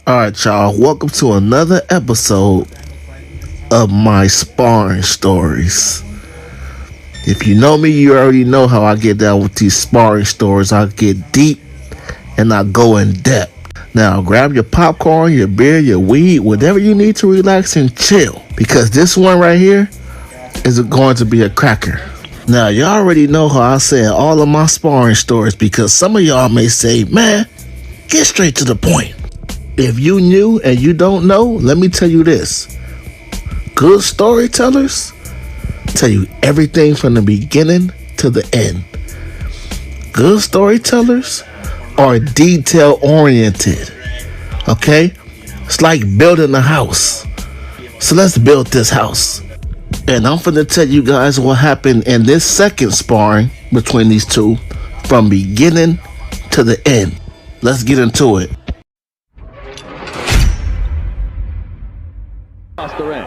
Alright, y'all, welcome to another episode of my sparring stories. If you know me, you already know how I get down with these sparring stories. I get deep and I go in depth. Now, grab your popcorn, your beer, your weed, whatever you need to relax and chill, because this one right here is going to be a cracker. Now, y'all already know how I say in all of my sparring stories, because some of y'all may say, man, get straight to the point. If you knew and you don't know, let me tell you this. Good storytellers tell you everything from the beginning to the end. Good storytellers are detail oriented. Okay? It's like building a house. So let's build this house. And I'm finna tell you guys what happened in this second sparring between these two from beginning to the end. Let's get into it. Across the ring.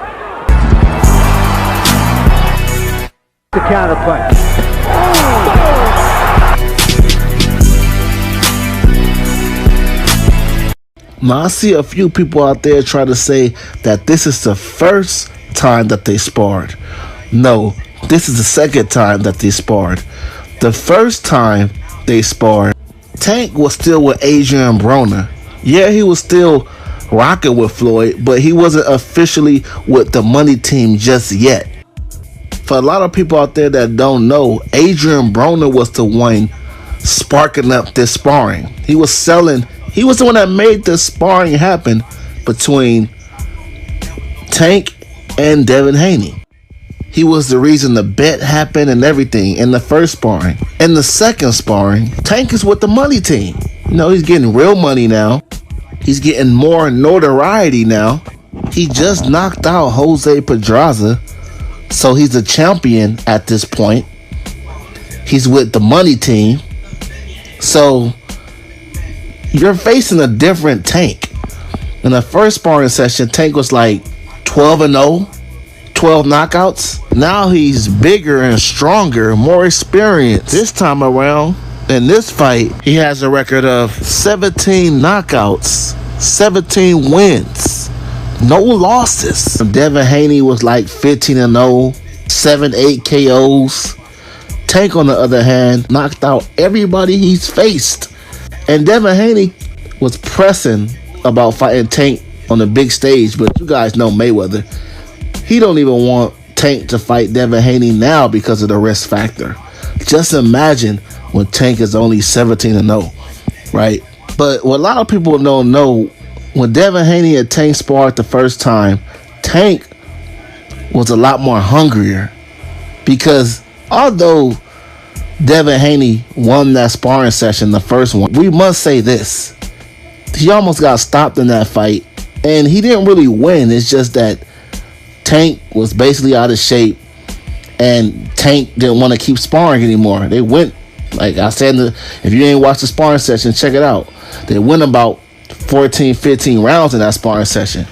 The counter punch. Now, I see a few people out there try to say that this is the first time that they sparred. No, this is the second time that they sparred. The first time they sparred, Tank was still with Adrian Broner. Yeah, he was still rocking with Floyd, but he wasn't officially with the money team just yet. For a lot of people out there that don't know, Adrian Broner was the one sparking up this sparring. He was the one that made the sparring happen between Tank and Devin Haney. He was the reason the bet happened and everything in the first sparring. In the second sparring, Tank is with the money team. You know, he's getting real money now. He's getting more notoriety now. He just knocked out Jose Pedraza, so he's a champion at this point. He's with the money team. So you're facing a different Tank. In the first sparring session, Tank was like 12-0, 12 knockouts. Now he's bigger and stronger, more experienced. This time around, in this fight, he has a record of 17 knockouts, 17 wins, no losses. Devin Haney was like 15-0, 7-8 KOs. Tank, on the other hand, knocked out everybody he's faced. And Devin Haney was pressing about fighting Tank on the big stage, but you guys know Mayweather. He don't even want Tank to fight Devin Haney now because of the risk factor. Just imagine when Tank is only 17-0, right? But what a lot of people don't know, when Devin Haney and Tank sparred the first time, Tank was a lot more hungrier, because although Devin Haney won that sparring session, the first one, we must say this. He almost got stopped in that fight, and he didn't really win. It's just that Tank was basically out of shape, and Tank didn't want to keep sparring anymore. They went, like I said, if you ain't watched the sparring session, check it out. They went about 14, 15 rounds in that sparring session.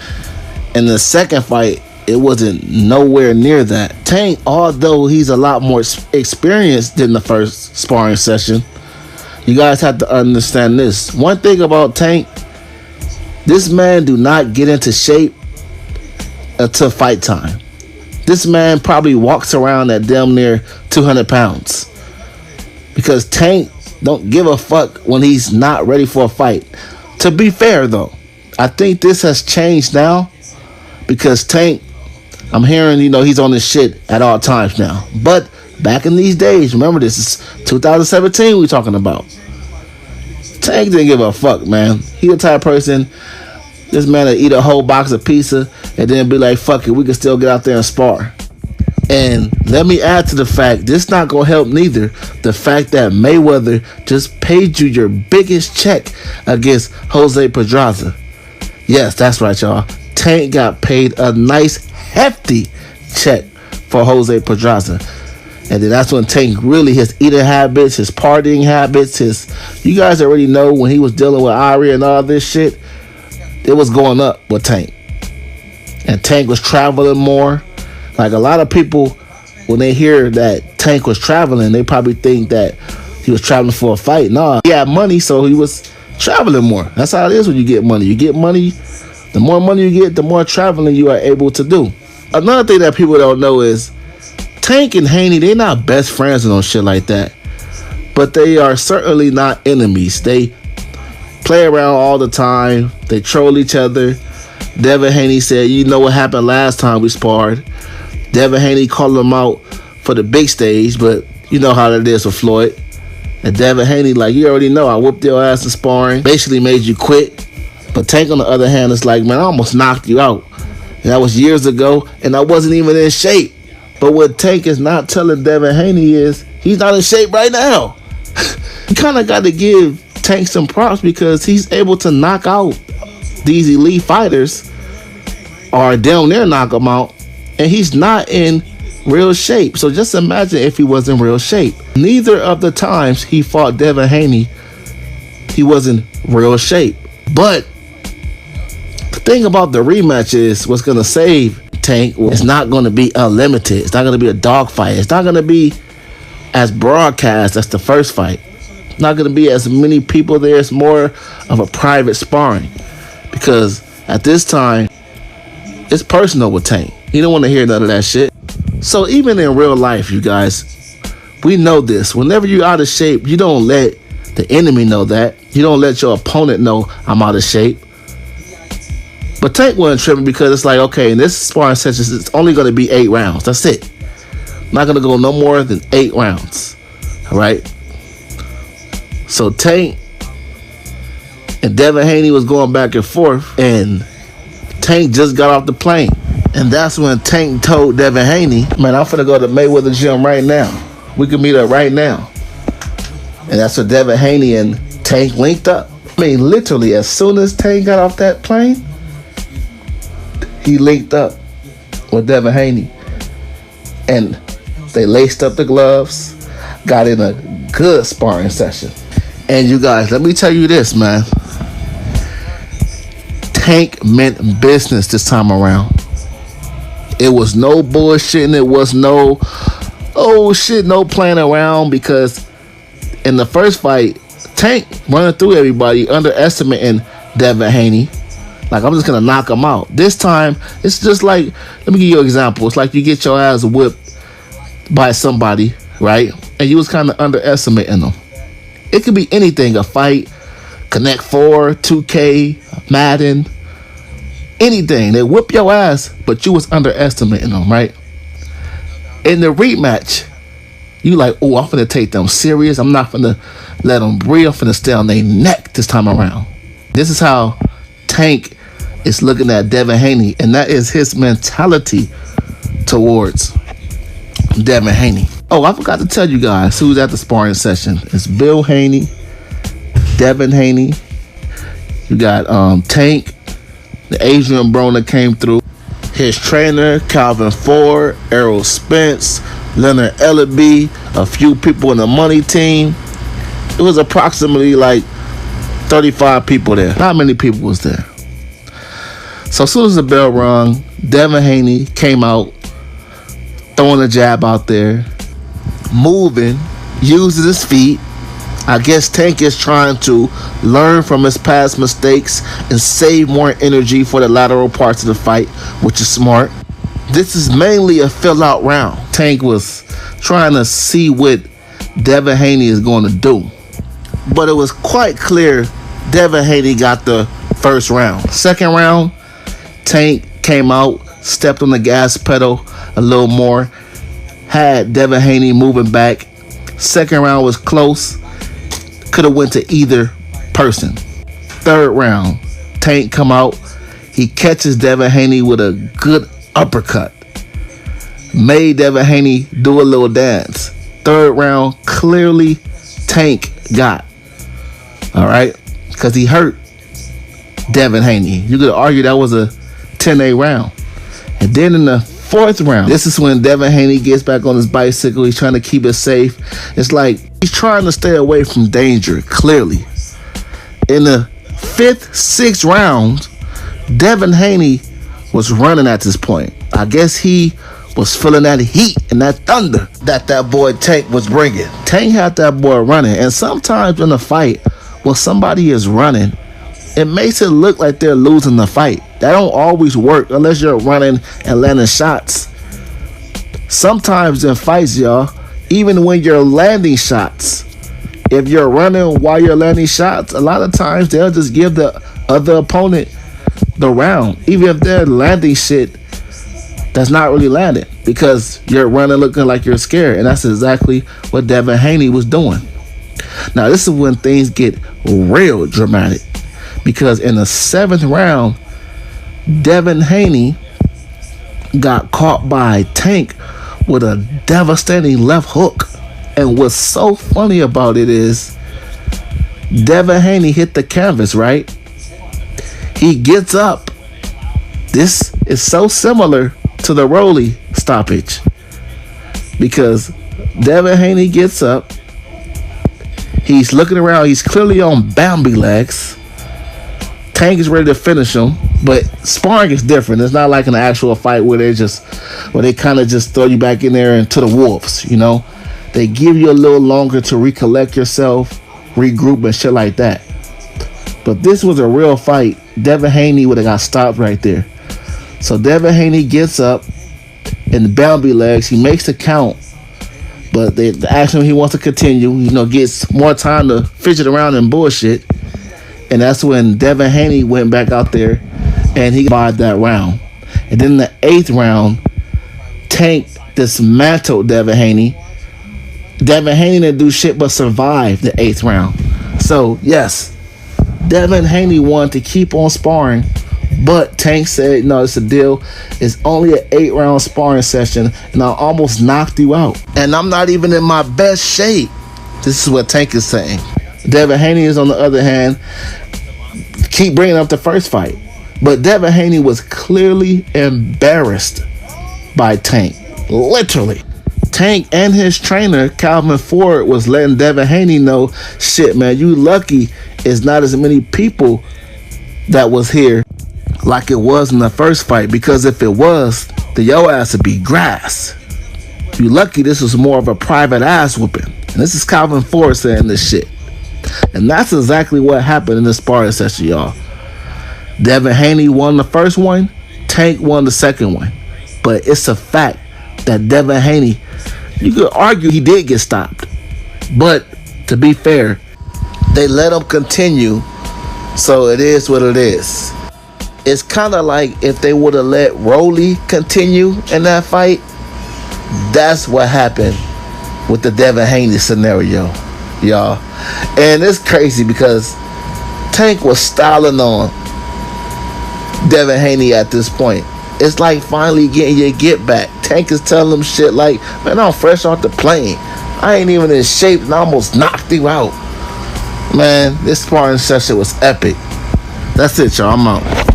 In the second fight, it wasn't nowhere near that. Tank, although he's a lot more experienced than the first sparring session, you guys have to understand this. One thing about Tank, this man do not get into shape until fight time. This man probably walks around at damn near 200 pounds. Because Tank don't give a fuck when he's not ready for a fight. To be fair though, I think this has changed now, because Tank, I'm hearing, he's on this shit at all times now. But back in these days, remember, this is 2017 we're talking about. Tank didn't give a fuck, man. He the type of person, this man would eat a whole box of pizza and then be like, fuck it, we can still get out there and spar. And let me add to the fact, this not going to help neither, the fact that Mayweather just paid you your biggest check against Jose Pedraza. Yes, that's right, y'all. Tank got paid a nice, hefty check for Jose Pedraza. And then that's when Tank really, his eating habits, his partying habits, you guys already know when he was dealing with Ari and all this shit, it was going up with Tank. And Tank was traveling more. Like, a lot of people, when they hear that Tank was traveling, they probably think that he was traveling for a fight. Nah, he had money, so he was traveling more. That's how it is when you get money. You get money, the more money you get, the more traveling you are able to do. Another thing that people don't know is Tank and Haney, they're not best friends and no shit like that. But they are certainly not enemies. They play around all the time. They troll each other. Devin Haney said, you know what happened last time we sparred. Devin Haney called him out for the big stage, but you know how that is with Floyd. And Devin Haney, like, you already know, I whooped your ass in sparring. Basically made you quit. But Tank, on the other hand, is like, man, I almost knocked you out. And that was years ago, and I wasn't even in shape. But what Tank is not telling Devin Haney is he's not in shape right now. You kind of got to give Tank some props because he's able to knock out these elite fighters, or down there knock them out, and he's not in real shape. So just imagine if he was in real shape. Neither of the times he fought Devin Haney, he was in real shape. But the thing about the rematch is what's going to save Tank. It's not going to be unlimited. It's not going to be a dogfight. It's not going to be as broadcast as the first fight. It's not going to be as many people there. It's more of a private sparring. Because at this time, it's personal with Tank. He don't want to hear none of that shit. So even in real life, you guys, we know this. Whenever you're out of shape, you don't let the enemy know that. You don't let your opponent know I'm out of shape. But Tank wasn't tripping because it's like, okay, in this sparring session, it's only going to be 8 rounds. That's it. Not going to go no more than 8 rounds. All right? So Tank and Devin Haney was going back and forth, and Tank just got off the plane. And that's when Tank told Devin Haney, man, I'm finna go to Mayweather gym right now. We can meet up right now. And that's when Devin Haney and Tank linked up. I mean, literally, as soon as Tank got off that plane, he linked up with Devin Haney. And they laced up the gloves, got in a good sparring session. And you guys, let me tell you this, man. Tank meant business this time around. It was no bullshitting. It was no, oh shit, no playing around. Because in the first fight, Tank running through everybody, underestimating Devin Haney. Like, I'm just going to knock him out. This time, it's just like, let me give you an example. It's like you get your ass whipped by somebody, right? And you was kind of underestimating them. It could be anything, a fight, Connect 4, 2K, Madden, anything. They whip your ass, but you was underestimating them, right? In the rematch, you like, oh, I'm finna take them serious. I'm not finna let them breathe. I'm finna stay on their neck this time around. This is how Tank is looking at Devin Haney, and that is his mentality towards Devin Haney. Oh, I forgot to tell you guys who's at the sparring session. It's Bill Haney, Devin Haney. You got Tank, the Adrian Broner came through. His trainer, Calvin Ford, Errol Spence, Leonard Ellaby, a few people in the money team. It was approximately like 35 people there. Not many people was there. So as soon as the bell rung, Devin Haney came out, throwing a jab out there, moving, uses his feet. I guess Tank is trying to learn from his past mistakes and save more energy for the lateral parts of the fight, which is smart. This is mainly a fill-out round. Tank was trying to see what Devin Haney is going to do. But it was quite clear Devin Haney got the first round. Second round, Tank came out, stepped on the gas pedal a little more, had Devin Haney moving back. Second round was close. Could have went to either person. Third round, Tank come out. He catches Devin Haney with a good uppercut. Made Devin Haney do a little dance. Third round, clearly Tank got. All right? Because he hurt Devin Haney. You could argue that was a 10-8 round. And then in the fourth round, this is when Devin Haney gets back on his bicycle. He's trying to keep it safe. It's like he's trying to stay away from danger, clearly. In the fifth, sixth round, Devin Haney was running at this point. I guess he was feeling that heat and that thunder that boy Tank was bringing. Tank had that boy running. And sometimes in a fight, when somebody is running, it makes it look like they're losing the fight. That don't always work unless you're running and landing shots. Sometimes in fights, y'all, even when you're landing shots, if you're running while you're landing shots, a lot of times they'll just give the other opponent the round, even if they're landing shit that's not really landing, because you're running looking like you're scared. And that's exactly what Devin Haney was doing. Now, this is when things get real dramatic, because in the 7th round, Devin Haney got caught by Tank with a devastating left hook. And what's so funny about it is Devin Haney hit the canvas, right? He gets up. This is so similar to the Rolly stoppage, because Devin Haney gets up. He's looking around. He's clearly on Bambi legs. Tank is ready to finish him, but sparring is different. It's not like an actual fight where they kind of just throw you back in there and to the wolves, you know? They give you a little longer to recollect yourself, regroup, and shit like that. But this was a real fight. Devin Haney would have got stopped right there. So Devin Haney gets up in the Bambi legs. He makes the count, but they ask him he wants to continue. You know, gets more time to fidget around and bullshit. And that's when Devin Haney went back out there and he bought that round. And then in the 8th round, Tank dismantled Devin Haney. Devin Haney didn't do shit but survive the 8th round. So, yes, Devin Haney wanted to keep on sparring, but Tank said, no, it's a deal. It's only an 8-round sparring session, and I almost knocked you out. And I'm not even in my best shape. This is what Tank is saying. Devin Haney is, on the other hand, keep bringing up the first fight. But Devin Haney was clearly embarrassed by Tank. Literally. Tank and his trainer, Calvin Ford, was letting Devin Haney know, shit, man, you lucky it's not as many people that was here like it was in the first fight, because if it was, then your ass would be grass. You lucky this was more of a private ass whooping. And this is Calvin Ford saying this shit. And that's exactly what happened in the sparring session, y'all. Devin Haney won the first one. Tank won the second one. But it's a fact that Devin Haney, you could argue he did get stopped. But to be fair, they let him continue. So it is what it is. It's kind of like if they would have let Rolly continue in that fight. That's what happened with the Devin Haney scenario, y'all. And it's crazy because Tank was styling on Devin Haney at this point. It's like finally getting your get back. Tank is telling him shit like, man, I'm fresh off the plane. I ain't even in shape and I almost knocked you out. Man, this sparring session was epic. That's it, y'all. I'm out.